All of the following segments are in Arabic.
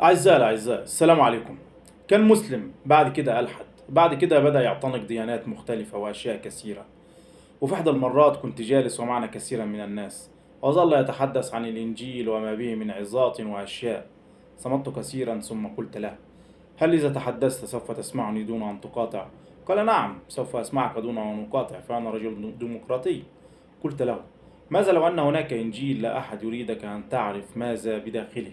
أعزائي الأعزاء، السلام عليكم. كان مسلم، بعد كده ألحد، بعد كده بدأ يعتنق ديانات مختلفة وأشياء كثيرة. وفي إحدى المرات كنت جالس ومعنا كثيرا من الناس، وظل يتحدث عن الإنجيل وما به من عظات وأشياء. صمت كثيرا ثم قلت له: هل إذا تحدثت سوف تسمعني دون أن تقاطع؟ قال: نعم، سوف أسمعك دون أن أقاطع، فأنا رجل ديمقراطي. قلت له: ماذا لو أن هناك إنجيل لا أحد يريدك أن تعرف ماذا بداخله؟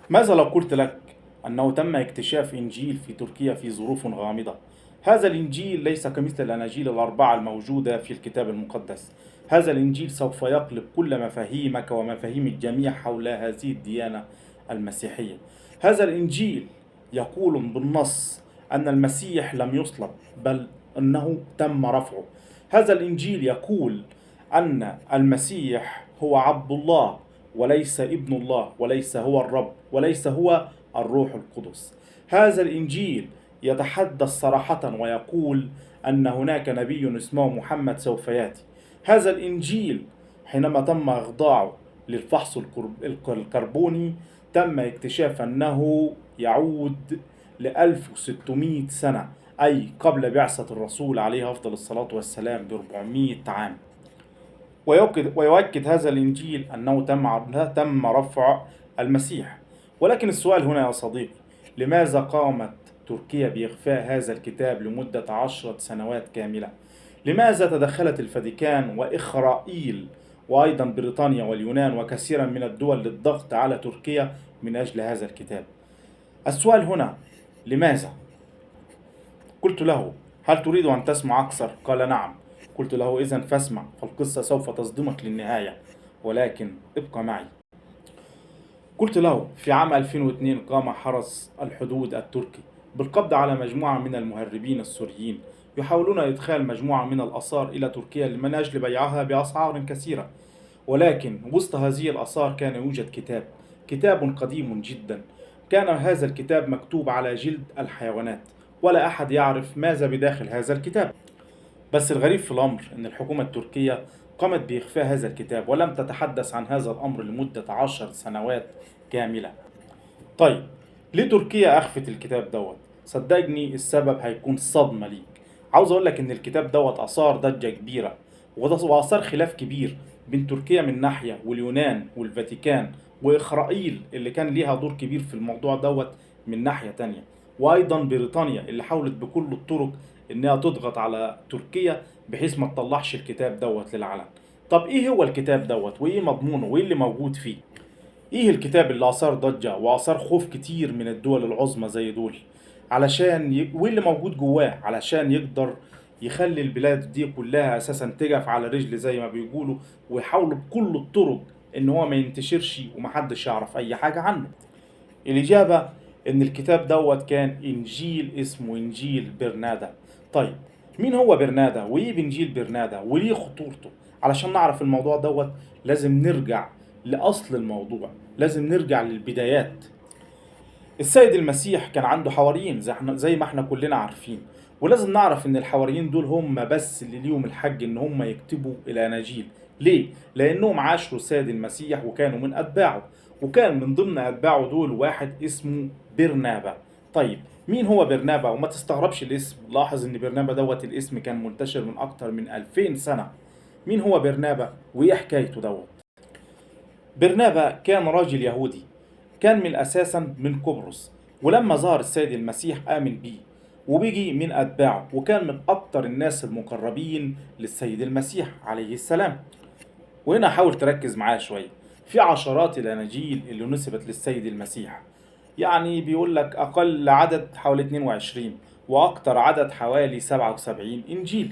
ماذا لو قلت لك أنه تم اكتشاف إنجيل في تركيا في ظروف غامضة؟ هذا الإنجيل ليس كمثل الأناجيل الأربعة الموجودة في الكتاب المقدس. هذا الإنجيل سوف يقلب كل مفاهيمك ومفاهيم الجميع حول هذه الديانة المسيحية. هذا الإنجيل يقول بالنص أن المسيح لم يصلب، بل أنه تم رفعه. هذا الإنجيل يقول أن المسيح هو عبد الله، وليس ابن الله، وليس هو الرب، وليس هو الروح القدس. هذا الإنجيل يتحدث صراحة ويقول أن هناك نبي اسمه محمد سوف يأتي. هذا الإنجيل حينما تم إخضاعه للفحص الكربوني تم اكتشاف أنه يعود ل 1600 سنة، أي قبل بعثة الرسول عليه أفضل الصلاة والسلام ب 400 عام. ويؤكد هذا الإنجيل أنه تم رفع المسيح. ولكن السؤال هنا يا صديقي: لماذا قامت تركيا بإخفاء هذا الكتاب لمدة 10 سنوات كاملة؟ لماذا تدخلت الفاتيكان وإسرائيل وأيضا بريطانيا واليونان وكثيرا من الدول للضغط على تركيا من أجل هذا الكتاب؟ السؤال هنا: لماذا؟ قلت له: هل تريد أن تسمع أكثر؟ قال: نعم. قلت له: إذن فاسمع، فالقصة سوف تصدمك للنهاية، ولكن ابقى معي. قلت له: في عام 2002 قام حرس الحدود التركي بالقبض على مجموعة من المهربين السوريين يحاولون إدخال مجموعة من الآثار إلى تركيا من أجل بيعها بأسعار كثيرة. ولكن وسط هذه الآثار كان يوجد كتاب قديم جدا. كان هذا الكتاب مكتوب على جلد الحيوانات، ولا أحد يعرف ماذا بداخل هذا الكتاب. بس الغريب في الأمر أن الحكومة التركية قامت بإخفاء هذا الكتاب ولم تتحدث عن هذا الأمر لمدة 10 سنوات كاملة. طيب، ليه تركيا أخفت الكتاب دوت؟ صدقني السبب هيكون صدمة ليك. عاوز أقول لك إن الكتاب دوت أثار ضجة كبيرة، وأثار خلاف كبير بين تركيا من ناحية واليونان والفاتيكان وإسرائيل اللي كان ليها دور كبير في الموضوع دوت من ناحية تانية، وأيضا بريطانيا اللي حاولت بكل الطرق إنها تضغط على تركيا بحيث ما تطلعش الكتاب دوت للعلن. طب إيه هو الكتاب دوت وإيه مضمونه وإيه اللي موجود فيه؟ ايه الكتاب اللي اثار ضجة واثار خوف كتير من الدول العظمى زي دول؟ وايه اللي موجود جواه علشان يقدر يخلي البلاد دي كلها اساسا تجف على رجل زي ما بيقولوا، ويحاولوا بكل الطرق ان هو ما ينتشرش ومحدش يعرف اي حاجة عنه؟ الإجابة إن الكتاب دوت كان إنجيل اسمه إنجيل برنادا. طيب، مين هو برنادا؟ وإيه بإنجيل برنادا؟ وليه خطورته؟ علشان نعرف الموضوع دوت لازم نرجع لأصل الموضوع، لازم نرجع للبدايات. السيد المسيح كان عنده حواريين زي ما احنا كلنا عارفين، ولازم نعرف ان الحواريين دول هم بس اللي ليهم الحق ان هم يكتبوا الاناجيل. ليه؟ لانهم عاشروا السيد المسيح وكانوا من اتباعه، وكان من ضمن اتباعه دول واحد اسمه برنابا. طيب، مين هو برنابا؟ وما تستغربش الاسم، لاحظ ان برنابا دوت الاسم كان منتشر من اكتر من 2000 سنة. مين هو برنابا وايه حكايته دوت؟ برنابا كان راجل يهودي، كان من أساسا من قبرص، ولما ظهر السيد المسيح آمن بيه وبيجي من أتباعه، وكان من أكتر الناس المقربين للسيد المسيح عليه السلام. وهنا حاول تركز معايا شوية. في عشرات الأناجيل اللي نسبت للسيد المسيح، يعني بيقول لك أقل عدد حوالي 22 وأكتر عدد حوالي 77 إنجيل،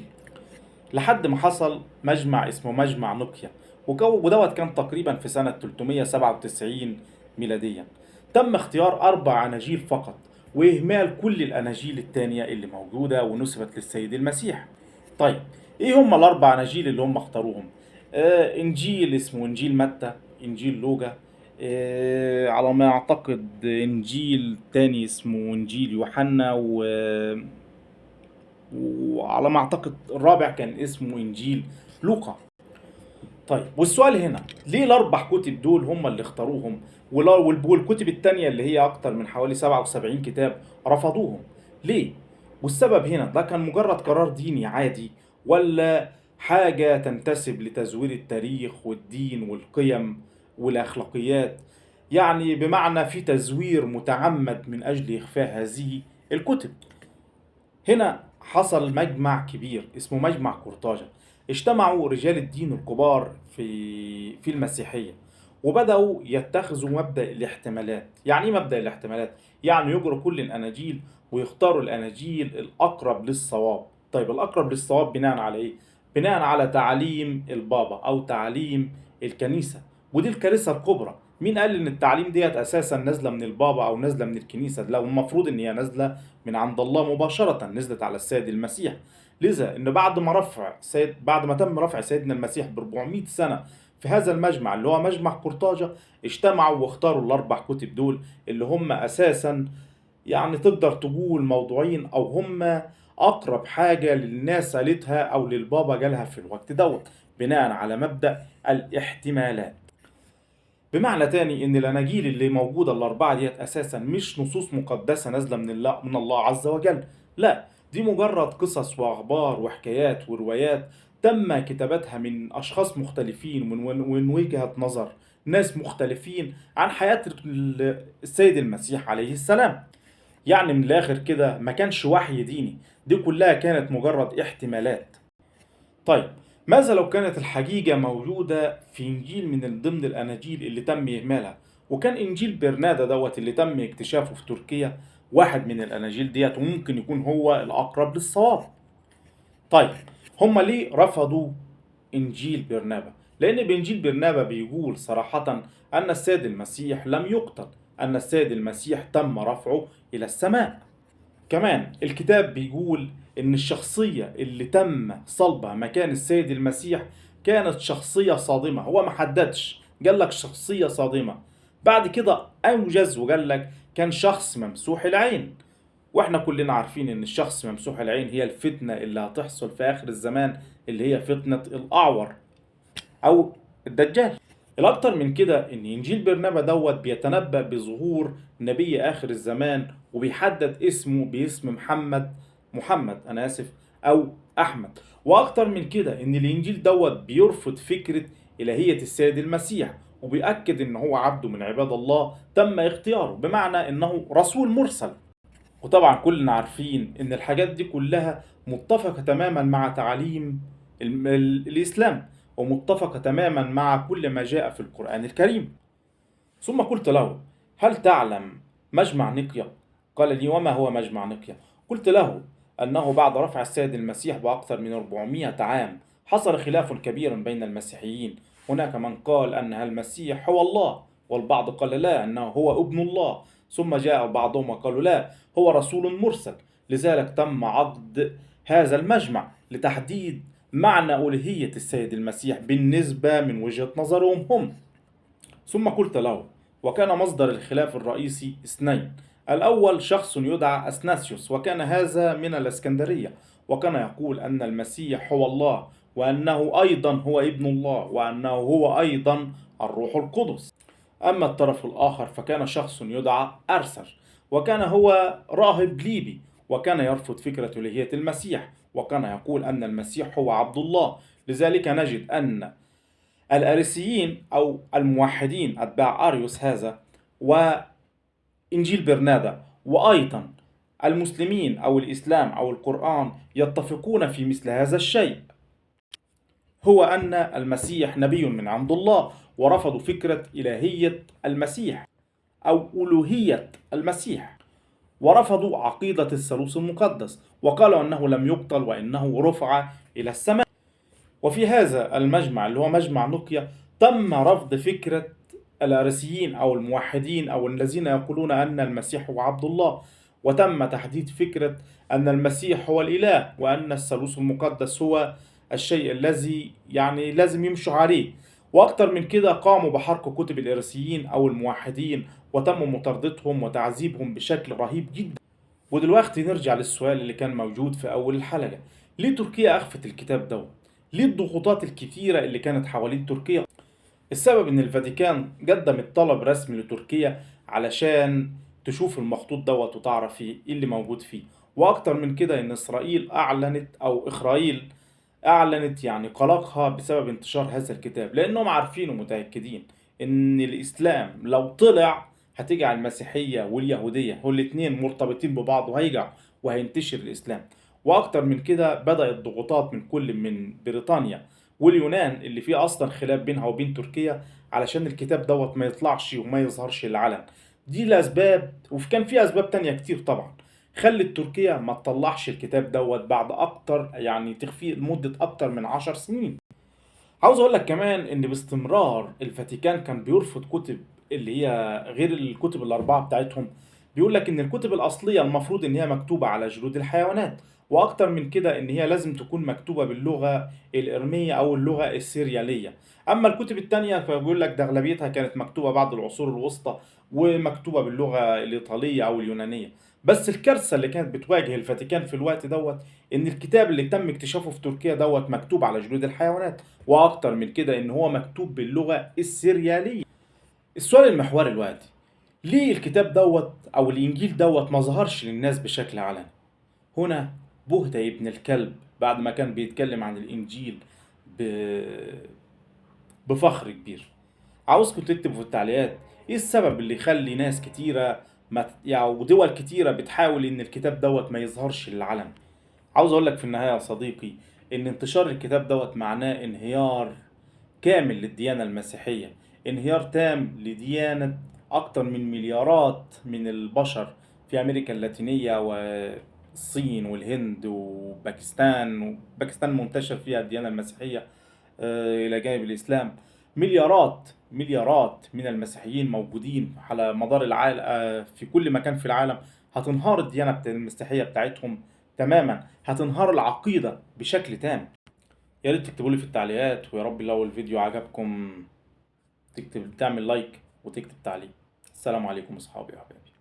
لحد ما حصل مجمع اسمه مجمع نقيا، ودوت كان تقريبا في سنة 397 ميلاديا. تم اختيار 4 أناجيل فقط، وإهمال كل الأناجيل التانية اللي موجودة ونسبت للسيد المسيح. طيب، إيه هم ال4 أناجيل اللي هم اختاروهم؟ إنجيل اسمه إنجيل متى، إنجيل لوقا، على ما أعتقد إنجيل تاني اسمه إنجيل يوحنا، وعلى ما اعتقد الرابع كان اسمه انجيل لوقا. طيب والسؤال هنا، ليه الاربع كتب دول هم اللي اختاروهم والكتب التانية اللي هي اكتر من حوالي 77 كتاب رفضوهم؟ ليه؟ والسبب هنا ده كان مجرد قرار ديني عادي، ولا حاجة تنتسب لتزوير التاريخ والدين والقيم والأخلاقيات؟ يعني بمعنى في تزوير متعمد من أجل إخفاء هذه الكتب. هنا حصل مجمع كبير اسمه مجمع قرطاجة. اجتمعوا رجال الدين الكبار في المسيحية، وبدأوا يتخذوا مبدأ الاحتمالات. يعني ايه مبدأ الاحتمالات؟ يعني يجروا كل الأناجيل ويختاروا الأناجيل الأقرب للصواب. طيب الأقرب للصواب بناء على إيه؟ بناء على تعاليم البابا أو تعاليم الكنيسة، ودي الكارثة الكبرى. مين قال إن التعليم ديت أساسا نازلة من البابا أو نازلة من الكنيسة؟ لو المفروض إن هي نازلة من عند الله مباشرة، نزلت على السيد المسيح. لذا إن بعد ما تم رفع سيدنا المسيح ب 400 سنة في هذا المجمع اللي هو مجمع قرطاجة، اجتمعوا واختاروا الأربع كتب دول اللي هم أساسا يعني تقدر تقول موضوعين، أو هم أقرب حاجة للناس قالتها أو للبابا جالها في الوقت دوت، بناء على مبدأ الاحتمالات. بمعنى تاني ان الاناجيل اللي موجوده الاربعه ديت اساسا مش نصوص مقدسه نازله من الله عز وجل. لا، دي مجرد قصص واخبار وحكايات وروايات تم كتابتها من اشخاص مختلفين ومن وجهه نظر ناس مختلفين عن حياه السيد المسيح عليه السلام. يعني من الاخر كده ما كانش وحي ديني، دي كلها كانت مجرد احتمالات. طيب ماذا لو كانت الحقيقة موجودة في إنجيل من ضمن الأناجيل اللي تم إهمالها، وكان إنجيل برنادا دوت اللي تم اكتشافه في تركيا واحد من الأناجيل ديت، وممكن يكون هو الأقرب للصواب؟ طيب هما ليه رفضوا إنجيل برنابا؟ لأن بإنجيل برنابا بيقول صراحة أن السيد المسيح لم يقتل، أن السيد المسيح تم رفعه إلى السماء. كمان الكتاب بيقول إن الشخصية اللي تم صلبها مكان السيد المسيح كانت شخصية صادمة. هو ما حددش، قال لك شخصية صادمة. بعد كده أوجز وقال لك كان شخص ممسوح العين. واحنا كلنا عارفين ان الشخص ممسوح العين هي الفتنة اللي هتحصل في آخر الزمان، اللي هي فتنة الأعور أو الدجال. الأكتر من كده إن إنجيل برنابا دوت بيتنبأ بظهور نبي آخر الزمان، وبيحدد اسمه باسم محمد أنا آسف، أو أحمد. وأكتر من كده إن الإنجيل دوت بيرفض فكرة إلهية السيد المسيح، وبيأكد إن هو عبد من عباد الله تم اختياره، بمعنى إنه رسول مرسل. وطبعا كلنا عارفين إن الحاجات دي كلها متفقة تماما مع تعاليم الإسلام، ومتفقة تماما مع كل ما جاء في القرآن الكريم. ثم قلت له: هل تعلم مجمع نقيا؟ قال لي: وما هو مجمع نقيا؟ قلت له أنه بعد رفع السيد المسيح بأكثر من 400 عام حصل خلاف كبير بين المسيحيين. هناك من قال أن المسيح هو الله، والبعض قال لا، أنه هو ابن الله. ثم جاء بعضهم وقالوا لا، هو رسول مرسل. لذلك تم عقد هذا المجمع لتحديد معنى ألوهية السيد المسيح بالنسبة من وجهة نظرهم هم. ثم قلت له: وكان مصدر الخلاف الرئيسي اثنين. الأول شخص يدعى أثناسيوس، وكان هذا من الإسكندرية، وكان يقول أن المسيح هو الله، وأنه أيضا هو ابن الله، وأنه هو أيضا الروح القدس. أما الطرف الآخر فكان شخص يدعى أرسر، وكان هو راهب ليبي، وكان يرفض فكرة إلهية المسيح، وكان يقول أن المسيح هو عبد الله. لذلك نجد أن الأريسيين أو الموحدين أتباع أريوس هذا، وإنجيل برنابا، وأيضا المسلمين أو الإسلام أو القرآن يتفقون في مثل هذا الشيء، هو أن المسيح نبي من عند الله. ورفضوا فكرة إلهية المسيح أو ألوهية المسيح، ورفضوا عقيدة الثالوث المقدس، وقالوا أنه لم يقتل وإنه رفع إلى السماء. وفي هذا المجمع اللي هو مجمع نقيا تم رفض فكرة الأرسيين أو الموحدين أو الذين يقولون أن المسيح هو عبد الله، وتم تحديد فكرة أن المسيح هو الإله، وأن الثالوث المقدس هو الشيء الذي يعني لازم يمشوا عليه. وأكتر من كده قاموا بحرق كتب الإرسيين أو الموحدين، وتم مطاردتهم وتعذيبهم بشكل رهيب جدا. ودلوقتي نرجع للسؤال اللي كان موجود في أول الحلقة: ليه تركيا أخفت الكتاب ده؟ ليه الضغوطات الكتيرة اللي كانت حوالين تركيا؟ السبب إن الفاتيكان قدمت طلب رسمي لتركيا علشان تشوف المخطوط دوت وتعرف إيه اللي موجود فيه. وأكتر من كده إن إسرائيل أعلنت يعني قلقها بسبب انتشار هذا الكتاب، لأنهم عارفين ومتأكدين إن الإسلام لو طلع هتجعل المسيحية واليهودية هو الاتنين مرتبطين ببعض، وهينتشر الإسلام. وأكتر من كده بدأت ضغوطات من كل من بريطانيا واليونان اللي فيه أصلا خلاف بينها وبين تركيا علشان الكتاب دوت ما يطلعش وما يظهرش للعلن. دي الأسباب، وكان في أسباب تانية كتير طبعا خلت تركيا ما تطلعش الكتاب دوت بعد أكتر، يعني تخفيه لمدة أكتر من 10 سنين. عاوز أقول لك كمان إن باستمرار الفاتيكان كان بيرفض كتب اللي هي غير الكتب الأربعة بتاعتهم. بيقول لك إن الكتب الأصلية المفروض إن هي مكتوبة على جلود الحيوانات، وأكتر من كده إن هي لازم تكون مكتوبة باللغة الإرمية أو اللغة السريالية. أما الكتب التانية فبيقول لك ده أغلبيتها كانت مكتوبة بعد العصور الوسطى ومكتوبة باللغة الإيطالية أو اليونانية. بس الكارثة اللي كانت بتواجه الفاتيكان في الوقت دوت إن الكتاب اللي تم اكتشافه في تركيا دوت مكتوب على جلود الحيوانات، واكتر من كده ان هو مكتوب باللغه السرياليه. السؤال المحوري دلوقتي، ليه الكتاب دوت او الانجيل دوت ما ظهرش للناس بشكل علني؟ هنا بهت ابن الكلب بعد ما كان بيتكلم عن الانجيل ب... بفخر كبير. عاوزكم تكتبوا في التعليقات ايه السبب اللي يخلي ناس كتيره يعني ودول كتيره بتحاول ان الكتاب دوت ما يظهرش للعلن. عاوز اقول لك في النهايه يا صديقي ان انتشار الكتاب دوت معناه انهيار كامل للديانة المسيحية، انهيار تام لديانة أكتر من مليارات من البشر في أمريكا اللاتينية والصين والهند وباكستان منتشر فيها الديانة المسيحية إلى جانب الإسلام. مليارات من المسيحيين موجودين على مدار العالم، في كل مكان في العالم. هتنهار الديانة المسيحية بتاعتهم تماما، هتنهار العقيدة بشكل تام. يا ريت تكتبوا لي في التعليقات، ويا رب لو الفيديو عجبكم تعمل لايك وتكتب تعليق. السلام عليكم اصحابي وحبايبي.